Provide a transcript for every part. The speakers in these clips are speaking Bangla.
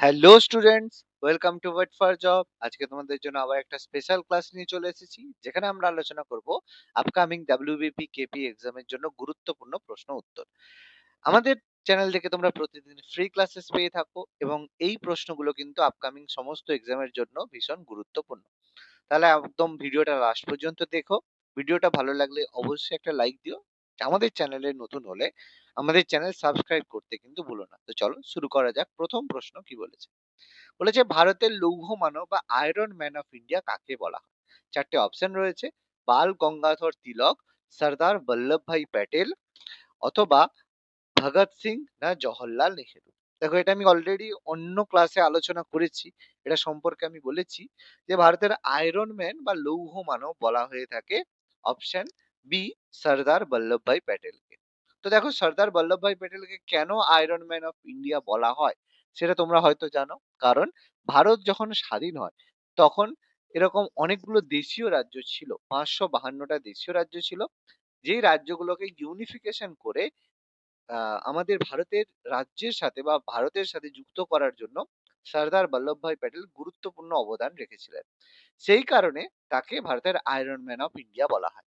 Hello students, welcome to wait for job. আজকে তোমাদের জন্য আবার একটা স্পেশাল ক্লাস নিয়ে চলে এসেছি, যেখানে আমরা আলোচনা করব আপকামিং ডাব্লিউবিপি কেপি এক্সামের জন্য গুরুত্বপূর্ণ প্রশ্ন উত্তর। আমাদের চ্যানেল থেকে তোমরা প্রতিদিন ফ্রি ক্লাসেস পেয়ে থাকো, এবং এই প্রশ্নগুলো কিন্তু আপকামিং সমস্ত এক্সামের জন্য ভীষণ গুরুত্বপূর্ণ। তাহলে একদম ভিডিওটা লাস্ট পর্যন্ত দেখো। ভিডিওটা ভালো লাগলে অবশ্যই একটা লাইক দিও। আমাদের চ্যানেলে নতুন হলে আমাদের চ্যানেল সাবস্ক্রাইব করতে কিন্তু ভুলো না। তো চলো শুরু করা যাক। প্রথম প্রশ্ন কি বলেছে? বলেছে ভারতের লৌহ মানব বা আয়রন ম্যান অফ ইন্ডিয়া কাকে বলা হয়? চারটে অপশন রয়েছে: বাল গঙ্গাধর তিলক, সর্দার বল্লভভাই প্যাটেল, অথবা ভগৎ সিং, না জওহরলাল নেহেরু। দেখো, এটা আমি অলরেডি অন্য ক্লাসে আলোচনা করেছি। এটা সম্পর্কে আমি বলেছি যে ভারতের আয়রন ম্যান বা লৌহ মানব বলা হয়ে থাকে অপশন বি, সর্দার বল্লভভাই প্যাটেলকে। তো দেখো, সর্দার বল্লভভাই প্যাটেলকে কেন আয়রন ম্যান অফ ইন্ডিয়া বলা হয় সেটা তোমরা হয়তো জানো। কারণ ভারত যখন স্বাধীন হয়, তখন এরকম অনেকগুলো দেশীয় রাজ্য ছিল, 552টা দেশীয় রাজ্য ছিল, যেই রাজ্যগুলোকে ইউনিফিকেশন করে আমাদের ভারতের রাজ্যের সাথে বা ভারতের সাথে যুক্ত করার জন্য সর্দার বল্লভভাই প্যাটেল গুরুত্বপূর্ণ অবদান রেখেছিলেন। সেই কারণে তাকে ভারতের আয়রন ম্যান অফ ইন্ডিয়া বলা হয়।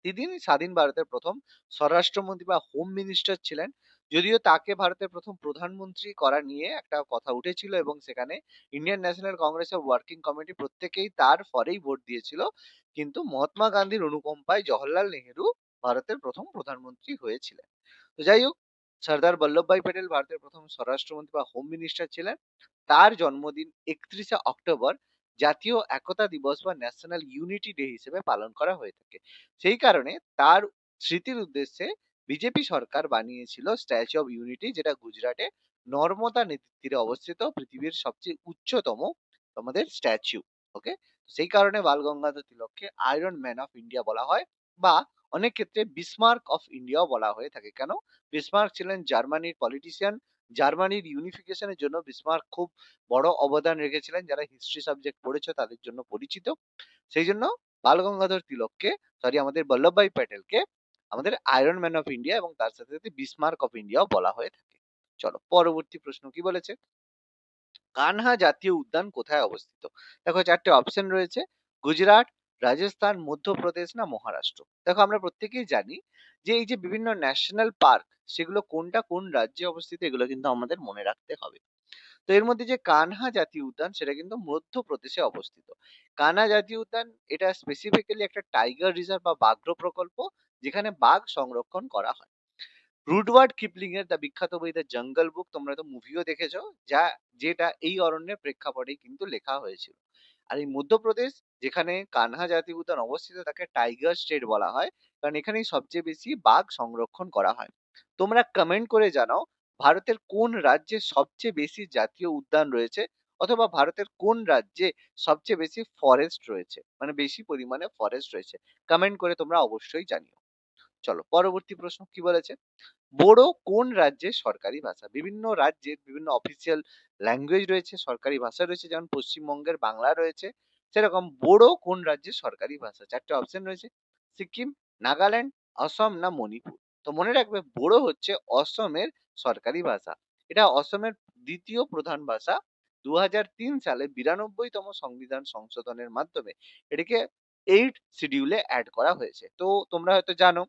তিনি স্বাধীন ভারতের প্রথম স্বরাষ্ট্রমন্ত্রী বা হোম মিনিস্টার ছিলেন। যদিও তাকে ভারতের প্রথম প্রধানমন্ত্রী করা নিয়ে একটা কথা উঠেছিল, এবং সেখানে ইন্ডিয়ান ন্যাশনাল কংগ্রেসের ওয়ার্কিং কমিটি প্রত্যেকেই তার পরেই ভোট দিয়েছিল। কিন্তু মহাত্মা গান্ধীর অনুকম্পায় জওহরলাল নেহেরু ভারতের প্রথম প্রধানমন্ত্রী হয়েছিলেন। তো যাই হোক, সর্দার বল্লভভাই প্যাটেল ভারতের প্রথম স্বরাষ্ট্রমন্ত্রী বা হোম মিনিস্টার ছিলেন। তার জন্মদিন 31শে অক্টোবর জাতীয় একতা দিবস বা ন্যাশনাল ইউনিটি ডে হিসেবে পালন করা হয়ে থাকে। সেই কারণে তার স্মৃতির উদ্দেশ্যে বিজেপি সরকার বানিয়েছিল স্ট্যাচু অফ ইউনিটি, যেটা গুজরাটে নর্মদা নদীর তীরে অবস্থিত পৃথিবীর সবচেয়ে উচ্চতম আমাদের স্ট্যাচু। ওকে, সেই কারণে বাল গঙ্গাধর তিলককে আয়রন ম্যান অফ ইন্ডিয়া বলা হয়, বা অনেক ক্ষেত্রে বিসমার্ক অফ ইন্ডিয়াও বলা হয়ে থাকে। কেন? বিসমার্ক ছিলেন জার্মানির পলিটিশিয়ান। জার্মানির ইউনিফিকেশনের জন্য বিসমার্ক খুব বড় অবদান রেখেছিলেন। যারা হিস্ট্রি সাবজেক্ট পড়েছো তাদের জন্য পরিচিত। সেই জন্য বাল গঙ্গাধর তিলককে, সরি, আমাদের বল্লভভাই প্যাটেলকে আমাদের আয়রন ম্যান অফ ইন্ডিয়া এবং তার সাথে সাথে বিসমার্ক অফ ইন্ডিয়াও বলা হয়ে থাকে। চলো পরবর্তী প্রশ্ন কি বলেছে? কানহা জাতীয় উদ্যান কোথায় অবস্থিত? দেখো, চারটে অপশন রয়েছে: গুজরাট, রাজস্থান, মধ্যপ্রদেশ, না মহারাষ্ট্র। দেখো, আমরা প্রত্যেকেই জানি যে এই যে বিভিন্ন ন্যাশনাল পার্ক, সেগুলো কোনটা কোন রাজ্যে অবস্থিত, এগুলো কিন্তু আমাদের মনে রাখতে হবে। তো এর মধ্যে যে কানহা জাতীয় উদ্যান, সেটা কিন্তু মধ্যপ্রদেশে অবস্থিত। কানহা জাতীয় উদ্যান এটা স্পেসিফিক্যালি একটা টাইগার রিজার্ভ বা বাঘ্র প্রকল্প, যেখানে বাঘ সংরক্ষণ করা হয়। রুডওয়ার্ড কিপলিং এর দ্য বিখ্যাত বই দ্য জঙ্গল বুক, তোমরা তো মুভিও দেখেছো, যা যেটা এই অরণ্যের প্রেক্ষাপটেই কিন্তু লেখা হয়েছিল। আর এই মধ্যপ্রদেশ, যেখানে কানহা জাতীয় উদ্যান অবস্থিত, তাকে টাইগার স্টেট বলা হয়, কারণ এখানেই সবচেয়ে বেশি বাঘ সংরক্ষণ করা হয়। তোমরা কমেন্ট করে জানাও, ভারতের কোন রাজ্যে সবচেয়ে বেশি জাতীয় উদ্যান রয়েছে, অথবা ভারতের কোন রাজ্যে সবচেয়ে বেশি ফরেস্ট রয়েছে, মানে বেশি পরিমাণে ফরেস্ট রয়েছে। কমেন্ট করে তোমরা অবশ্যই জানিও। চলো পরবর্তী প্রশ্ন কি বলেছে? বোডো কোন রাজ্যের সরকারি ভাষা? বিভিন্ন রাজ্যের বিভিন্ন অফিসিয়াল ল্যাঙ্গুয়েজ রয়েছে, সরকারি ভাষা রয়েছে। যেমন পশ্চিমবঙ্গের বাংলা রয়েছে, সেরকম বোডো কোন রাজ্যের সরকারি ভাষা? চারটে অপশন রয়েছে: সিকিম, নাগাল্যান্ড, অসম, না মণিপুর। তো মনে রাখবে, বোডো হচ্ছে অসমের সরকারি ভাষা। এটা অসমের দ্বিতীয় প্রধান ভাষা। 2003 সালে 92তম সংবিধান সংশোধনের মাধ্যমে এটিকে 8 শিডিউলে অ্যাড করা হয়েছে। তো তোমরা হয়তো জানো,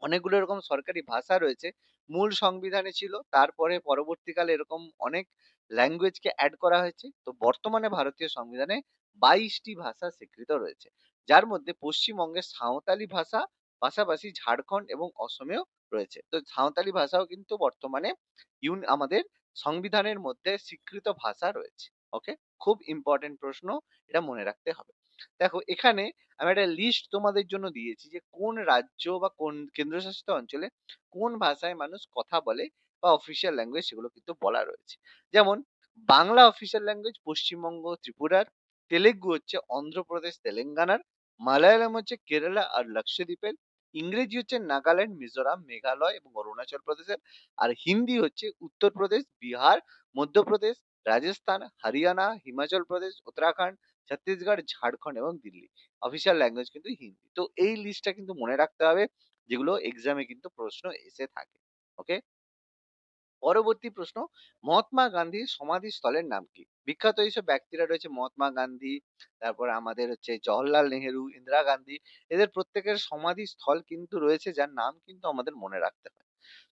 অনেকগুলো এরকম সরকারি ভাষা রয়েছে, মূল সংবিধানে ছিল, তারপরে পরবর্তীকালে এরকম অনেক ল্যাঙ্গুয়েজকে অ্যাড করা হয়েছে। তো বর্তমানে ভারতীয় সংবিধানে 22টি ভাষা স্বীকৃত রয়েছে, যার মধ্যে পশ্চিমবঙ্গের সাঁওতালি ভাষা, পাশাপাশি ঝাড়খণ্ড এবং অসমেও রয়েছে। তো সাঁওতালি ভাষাও কিন্তু বর্তমানে আমাদের সংবিধানের মধ্যে স্বীকৃত ভাষা রয়েছে। ওকে, খুব ইম্পর্টেন্ট প্রশ্ন, এটা মনে রাখতে হবে। দেখো, এখানে আমি একটা লিস্ট তোমাদের জন্য দিয়েছি যে কোন রাজ্য বা কোন কেন্দ্রশাসিত অঞ্চলে কোন ভাষায় মানুষ কথা বলে বা অফিসিয়াল ল্যাঙ্গুয়েজ, সেগুলো কিন্তু বলা রয়েছে। যেমন বাংলা অফিসিয়াল ল্যাঙ্গুয়েজ পশ্চিমবঙ্গ ত্রিপুরার, তেলেগু হচ্ছে অন্ধ্রপ্রদেশ তেলেঙ্গানার, মালায়ালাম হচ্ছে কেরালা আর লক্ষদ্বীপের, ইংরেজি হচ্ছে নাগাল্যান্ড, মিজোরাম, মেঘালয় এবং অরুণাচল প্রদেশের, আর হিন্দি হচ্ছে উত্তরপ্রদেশ, বিহার, মধ্যপ্রদেশ, রাজস্থান, হরিয়ানা, হিমাচল প্রদেশ, উত্তরাখণ্ড, ছত্তিশগড়, ঝাড়খণ্ড এবং দিল্লি। অফিসিয়াল ল্যাঙ্গুয়েজ কিন্তু হিন্দি। তো এই লিস্টটা কিন্তু মনে রাখতে হবে, যেগুলো এক্সামে কিন্তু প্রশ্ন এসে থাকে। ওকে। পরবর্তী প্রশ্ন, মহাত্মা গান্ধীর সমাধিস্থলের নাম কি? বিখ্যাত এইসব ব্যক্তিরা রয়েছে মহাত্মা গান্ধী, তারপর আমাদের হচ্ছে জওহরলাল নেহেরু, ইন্দিরা গান্ধী। এদের প্রত্যেকের সমাধিস্থল কিন্তু রয়েছে যার নাম কিন্তু আমাদের মনে রাখতে হয়।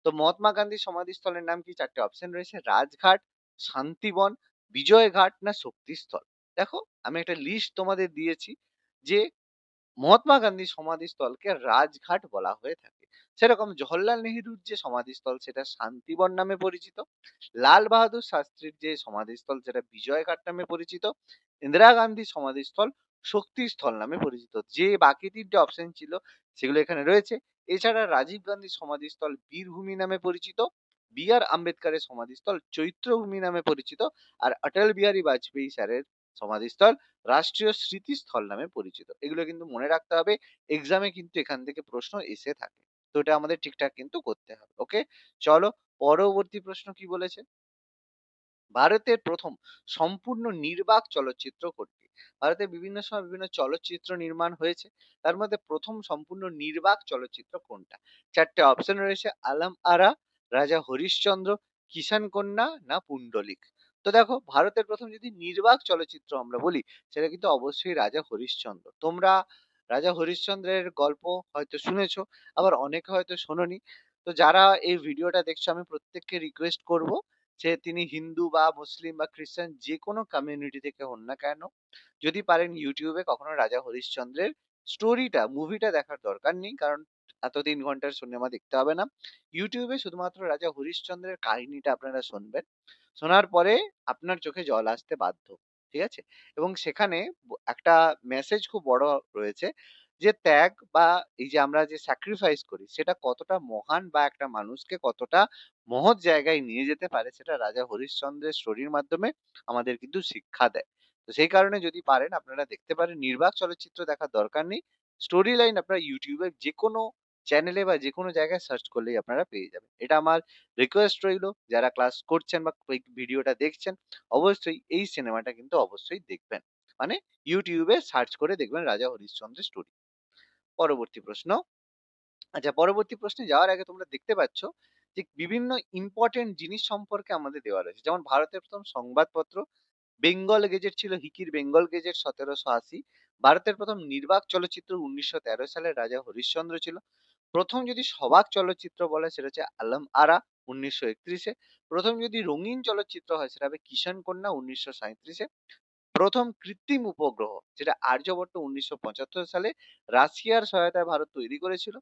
তো মহাত্মা গান্ধীর সমাধিস্থলের নাম কি? 4 টে অপশন রয়েছে। রাজঘাট, শান্তিবন, বিজয়ঘাট না শক্তিস্থল। দেখো, আমি একটা লিস্ট তোমাদের দিয়েছি যে মহাত্মা গান্ধীর সমাধিস্থলকে রাজঘাট বলা হয়ে থাকে। সেরকম জওহরলাল নেহেরুর যে সমাধিস্থল সেটা শান্তিবন নামে পরিচিত। লাল বাহাদুর শাস্ত্রীর যে সমাধিস্থল সেটা বিজয়ঘাট নামে পরিচিত। ইন্দিরা গান্ধীর সমাধিস্থল শক্তিস্থল নামে পরিচিত। যে বাকি 3টে অপশন ছিল সেগুলো এখানে রয়েছে। এছাড়া রাজীব গান্ধীর সমাধিস্থল বীরভূমি নামে পরিচিত। বি আর আম্বেদকরের সমাধিস্থল চৈত্রভূমি নামে পরিচিত। আর অটল বিহারী বাজপেয়ী স্যারের সমাধিস্থল রাষ্ট্রীয় স্মৃতিস্থল নামে পরিচিত। এগুলো কিন্তু মনে রাখতে হবে, এক্সামে কিন্তু এখান থেকে প্রশ্ন এসে থাকে। তো এটা আমাদের ঠিকঠাক কিন্তু করতে হবে। ওকে, চলো পরবর্তী প্রশ্ন কি বলেছে। ভারতের প্রথম সম্পূর্ণ নির্বাক চলচ্চিত্র কোনটি? ভারতে বিভিন্ন সময় বিভিন্ন চলচ্চিত্র নির্মাণ হয়েছে, তার মধ্যে প্রথম সম্পূর্ণ নির্বাক চলচ্চিত্র কোনটা? 4টে অপশন রয়েছে। আলম আরা, রাজা হরিশ্চন্দ্র, কিষান কন্যা না পুন্ডলিক। তো দেখো, ভারতের প্রথম যদি নির্বাক চলচ্চিত্র আমরা বলি সেটা কিন্তু অবশ্যই রাজা হরিশ্চন্দ্র। তোমরা রাজা হরিশ্চন্দ্রের গল্প হয়তো শুনেছো, আবার অনেকে হয়তো শোনোনি। তো যারা এই ভিডিওটা দেখছো আমি প্রত্যেককে রিকোয়েস্ট করব, সে তিনি হিন্দু বা মুসলিম বা খ্রিস্টান যে কোনো কমিউনিটি থেকে হন না কেন, যদি পারেন ইউটিউবে কখনো রাজা হরিশ্চন্দ্রের স্টোরিটা মুভিটা দেখার দরকার নেই, কারণ এত 3 ঘন্টার সিনেমা দেখতে হবে না। ইউটিউবে শুধুমাত্র রাজা হরিশ্চন্দ্রের কাহিনীটা আপনারা শুনবেন, শোনার পরে আপনার চোখে জল আসতে বাধ্য। ঠিক আছে? এবং সেখানে একটা মেসেজ খুব বড় রয়েছে, যে ত্যাগ বা এই যে আমরা যে স্যাক্রিফাইস করি সেটা কতটা মহান বা একটা মানুষকে কতটা মহৎ জায়গায় নিয়ে যেতে পারে, সেটা রাজা হরিশ্চন্দ্রের স্টোরির মাধ্যমে আমাদের কিন্তু শিক্ষা দেয়। তো সেই কারণে যদি পারেন আপনারা দেখতে পারেন, নির্বাক চলচ্চিত্র দেখার দরকার নেই। স্টোরি লাইন আপনারা ইউটিউবে যেকোনো চ্যানেলে বা যেকোনো জায়গায় সার্চ করলেই আপনারা পেয়ে যাবেন। এটা আমার রিকোয়েস্ট রইলো, যারা ক্লাস করছেন বা এই ভিডিওটা দেখছেন অবশ্যই এই সিনেমাটা কিন্তু অবশ্যই দেখবেন। মানে ইউটিউবে সার্চ করে দেখবেন রাজা হরিশ্চন্দ্রের স্টোরি। পরবর্তী প্রশ্ন। আচ্ছা, পরবর্তী প্রশ্নে যাওয়ার আগে তোমরা দেখতে পাচ্ছ যে বিভিন্ন ইম্পর্টেন্ট জিনিস সম্পর্কে আমাদের দেওয়া রয়েছে। যেমন ভারতের প্রথম সংবাদপত্র বেঙ্গল গেজেট ছিল হিকির বেঙ্গল গেজেট 1780। ভারতের প্রথম নির্বাক চলচ্চিত্র 1913 সালে রাজা হরিশ্চন্দ্র ছিল। প্রথম যদি সবাক চলচ্চিত্র বলে সেটা হচ্ছে আলম আরা 1931-এ। প্রথম যদি রঙিন চলচ্চিত্র হয় সেটা হবে কিষান কন্যা 1937-এ। প্রথম কৃত্রিম উপগ্রহ যেটা আর্যভট্ট 1975 সালে রাশিয়ার সহায়তায় ভারত তৈরি করেছিল।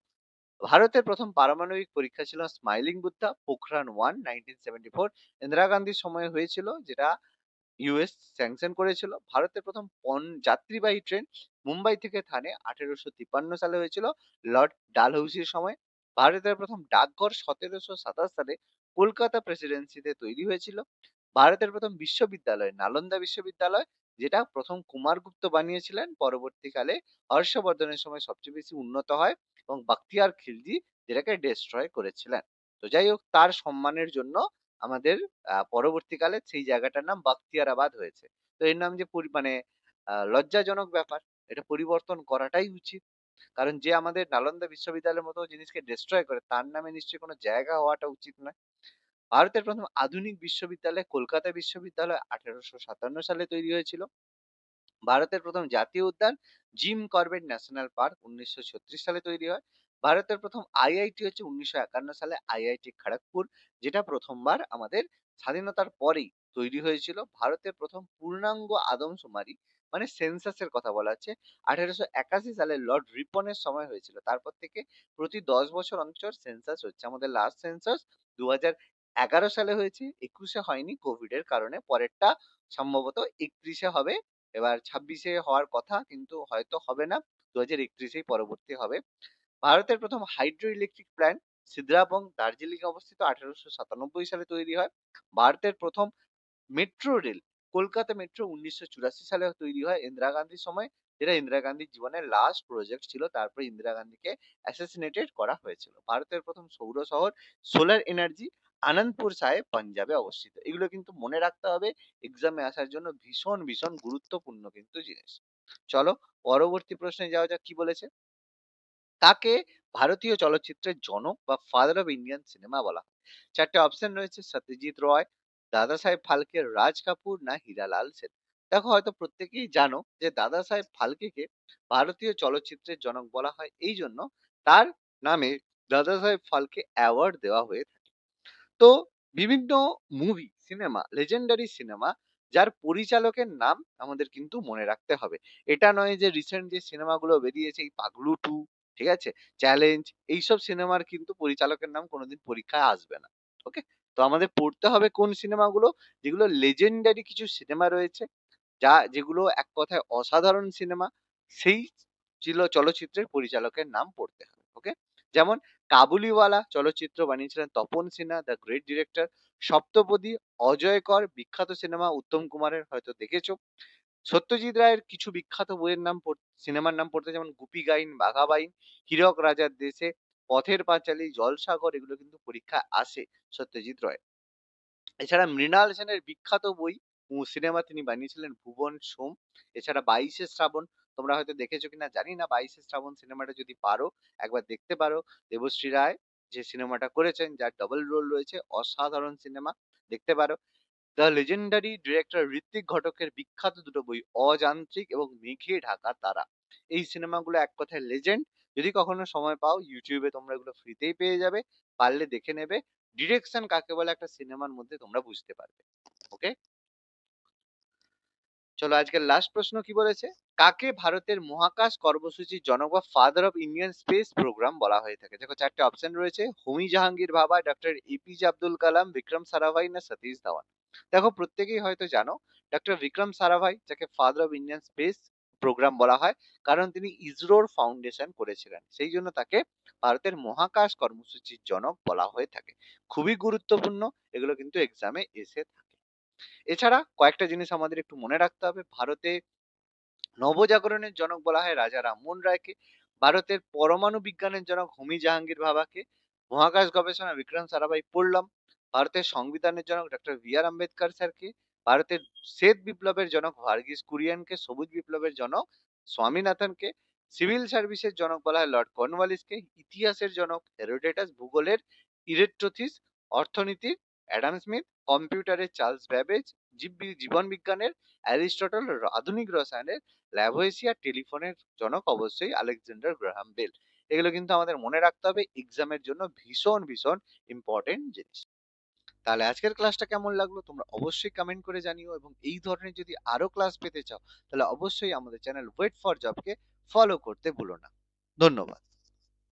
ভারতের প্রথম পারমাণবিক পরীক্ষা ছিল স্মাইলিং বুদ্ধা পোখরান 1 1974। ইন্দিরা গান্ধীর সময়ে হয়েছিল, যেটা ইউএস স্যাংশন করেছিল। ভারতের প্রথম যাত্রীবাহী ট্রেন মুম্বাই থেকে থানে 1853 সালে হয়েছিল লর্ড ডালহৌসির সময়। ভারতের প্রথম ডাকঘর 1727 সালে কলকাতা প্রেসিডেন্সিতে তৈরি হয়েছিল। ভারতের প্রথম বিশ্ববিদ্যালয় নালন্দা বিশ্ববিদ্যালয়, যেটা প্রথম কুমারগুপ্ত বানিয়েছিলেন, পরবর্তীকালে হর্ষবর্ধনের সময় সবচেয়ে বেশি উন্নত হয়, এবং বাখতিয়ার খিলজি যেটাকে ডিস্ট্রয় করেছিলেন। তো যাই হোক, তার সম্মানের জন্য আমাদের পরবর্তীকালে সেই জায়গাটার নাম বাখতিয়ারাবাদ হয়েছে। তো এর নাম যে মানে লজ্জাজনক ব্যাপার, এটা পরিবর্তন করাটাই উচিত। কারণ যে আমাদের নালন্দা বিশ্ববিদ্যালয়ের মতো জিনিসকে ডিস্ট্রয় করে তার নামে নিশ্চয়ই কোনো জায়গা হওয়াটা উচিত নয়। ভারতের প্রথম আধুনিক বিশ্ববিদ্যালয় কলকাতা বিশ্ববিদ্যালয় 1857 সালে তৈরি হয়েছিল। ভারতের প্রথম জাতীয় উদ্যান জিম করবেট ন্যাশনাল পার্ক 1936 সালে তৈরি হয়। ভারতের প্রথম আইআইটি হচ্ছে 1951 সালে আইআইটি খড়গপুর, যেটা প্রথমবার আমাদের স্বাধীনতার পরেই তৈরি হয়েছিল। ভারতের প্রথম পূর্ণাঙ্গ আদমশুমারি মানে সেন্সাসের কথা বলা হচ্ছে 1881 সালে লর্ড রিপনের সময় হয়েছিল। তারপর থেকে প্রতি 10 বছর অন্তর সেন্সাস হচ্ছে। আমাদের লাস্ট সেন্সাস 2011 সালে হয়েছে, 21-এ হয়নি কোভিড এর কারণে। পরেরটা সম্ভবত 31-এ হবে। এবার 26-এ হওয়ার কথা, কিন্তু হয়তো হবে না, 2031-এই পরবর্তী হবে। ভারতের প্রথম হাইড্রো ইলেকট্রিক প্ল্যান্ট সিদ্রাবং দার্জিলিং অবস্থিত 1897 সালে তৈরি হয়। ভারতের প্রথম মেট্রো রেল কলকাতা মেট্রো 1984 সালে তৈরি হয় ইন্দিরা গান্ধীর সময়, যেটা ইন্দিরা গান্ধীর জীবনের লাস্ট প্রজেক্ট ছিল। তারপরে ইন্দিরা গান্ধীকে অ্যাসাসিনেটেড করা হয়েছিল। ভারতের প্রথম সৌর শহর সোলার এনার্জি আনন্দপুর সাহেব পাঞ্জাবে অবস্থিত। এগুলো কিন্তু মনে রাখতে হবে, এক্সামে আসার জন্য ভীষণ ভীষণ গুরুত্বপূর্ণ কিন্তু জিনিস। চলো পরবর্তী প্রশ্নে যাওয়া যাক, কি বলেছে। কাকে ভারতীয় চলচ্চিত্রের জনক বা ফাদার অফ ইন্ডিয়ান সিনেমা বলা হয়? 4টে অপশন রয়েছে, সত্যজিৎ রয়, দাদা সাহেব ফালকে, রাজ কাপুর না হীরালাল সেন। দেখো হয়তো প্রত্যেকেই জানো যে দাদা সাহেব ফালকেকে ভারতীয় চলচ্চিত্রের জনক বলা হয় এই জন্য তার নামে দাদা সাহেব ফালকে অ্যাওয়ার্ড দেওয়া হয়ে থাকে। তো বিভিন্ন মুভি, সিনেমা, লেজেন্ডারি সিনেমা যার পরিচালকের নাম আমাদের কিন্তু মনে রাখতে হবে। এটা নয় যে রিসেন্ট যে সিনেমাগুলো বেরিয়েছে এই পাগলু 2, ঠিক আছে? চ্যালেঞ্জ, এইসব সিনেমার কিন্তু পরিচালকের নাম কোনোদিন পরীক্ষায় আসবে না। ওকে? তো আমাদের পড়তে হবে কোন সিনেমাগুলো, যেগুলো লেজেন্ডারি কিছু সিনেমা রয়েছে, যেগুলো এক কথায় অসাধারণ সিনেমা, সেই চলচ্চিত্রের পরিচালকের নাম পড়তে হবে। ওকে? যেমন কাবুলিওয়ালা চলচ্চিত্র বানিয়েছিলেন Tapan Sinha, the great director. Saptapadi, Ajay কর, বিখ্যাত সিনেমা উত্তম কুমারের, হয়তো দেখেছো। সত্যজিৎ রায়ের কিছু বিখ্যাত বইয়ের নাম সিনেমার নাম পড়তে, যেমন গুপি গাইন, বাঘা বাইন, হীরক রাজার দেশে, পথের পাঁচালী, জলসাঘর, এগুলো কিন্তু পরীক্ষায় আসে সত্যজিৎ রায়। এছাড়া মৃণাল সেনের বিখ্যাত বই ও সিনেমা তিনি বানিয়েছিলেন ভুবন সোম। এছাড়া 22শে শ্রাবণ, তোমরা হয়তো দেখেছো কিনা জানি না, 22শে শ্রাবণ সিনেমাটা যদি পারো একবার দেখতে পারো। দেবশ্রী রায় যে সিনেমাটা করেছেন, যার ডবল রোল রয়েছে, অসাধারণ সিনেমা, দেখতে পারো। দ্য লেজেন্ডারি ডিরেক্টর ঋত্বিক ঘটকের বিখ্যাত দুটো বই, অযান্ত্রিক এবং মেঘে ঢাকা তারা। এই সিনেমাগুলো এক কথায় লেজেন্ড। যদি কখনো সময় পাও ইউটিউবে তোমরা এগুলো ফ্রিতেই পেয়ে যাবে, পারলে দেখে নেবে। ডিরেকশন কাকে বলে একটা সিনেমার মধ্যে তোমরা বুঝতে পারবে। ওকে, চলো আজকের লাস্ট প্রশ্ন কি বলেছে? কাকে ভারতের মহাকাশ কর্মসূচির জনক বা father of Indian space programme বলা হয়ে থাকে? দেখো 4টে অপশন রয়েছে, হোমি জাহাঙ্গীর ভাবা, ডক্টর এপিজে আব্দুল কালাম, বিক্রম সারাভাই না সতীশ ধাওয়ান। দেখো প্রত্যেকেই হয়তো জানো ডক্টর বিক্রম সারাভাই, যাকে father of Indian space programme বলা হয়, কারণ তিনি ইসরোর ফাউন্ডেশন করেছিলেন, সেই জন্য তাকে ভারতের মহাকাশ কর্মসূচির জনক বলা হয়ে থাকে। খুবই গুরুত্বপূর্ণ, এগুলো কিন্তু এক্সামে এসে থাকে। এছাড়া কয়েকটা জিনিস আমাদের একটু মনে রাখতে হবে। ভারতে নবজাগরণের জনক বলা হয় রাজা রামমোহন রায়কে। ভারতের পরমাণু বিজ্ঞানের জনক হোমি জাহাঙ্গীর ভাবাকে। মহাকাশ গবেষণা বিক্রম সারাভাই পড়লাম। ভারতের সংবিধানের জনক ডক্টর বি আর আম্বেদকর স্যারকে। ভারতের শ্বেত বিপ্লবের জনক ভার্গিস কুরিয়ানকে। সবুজ বিপ্লবের জনক স্বামীনাথনকে। সিভিল সার্ভিসের জনক বলা হয় লর্ড কর্নওয়ালিসকে। ইতিহাসের জনক হেরোডেটাস, ভূগোলের ইরেট্রোথিস, অর্থনীতির অ্যাডাম স্মিথ, কম্পিউটারের চার্লস ব্যাবেজ, জীবন বিজ্ঞানের অ্যারিস্টটল, আধুনিক রসায়নের ল্যাভোয়েসিয়া, টেলিফোনের জনক অবশ্যই আলেকজান্ডার গ্রাহাম বেল। এগুলো কিন্তু আমাদের মনে রাখতে হবে, এক্সামের জন্য ভীষণ ভীষণ ইম্পর্টেন্ট জিনিস। তাহলে আজকের ক্লাসটা কেমন লাগলো তোমরা অবশ্যই কমেন্ট করে জানিও, এবং এই ধরনের যদি আরো ক্লাস পেতে চাও তাহলে অবশ্যই আমাদের চ্যানেল ওয়েট ফর জবকে ফলো করতে ভুলো না। ধন্যবাদ।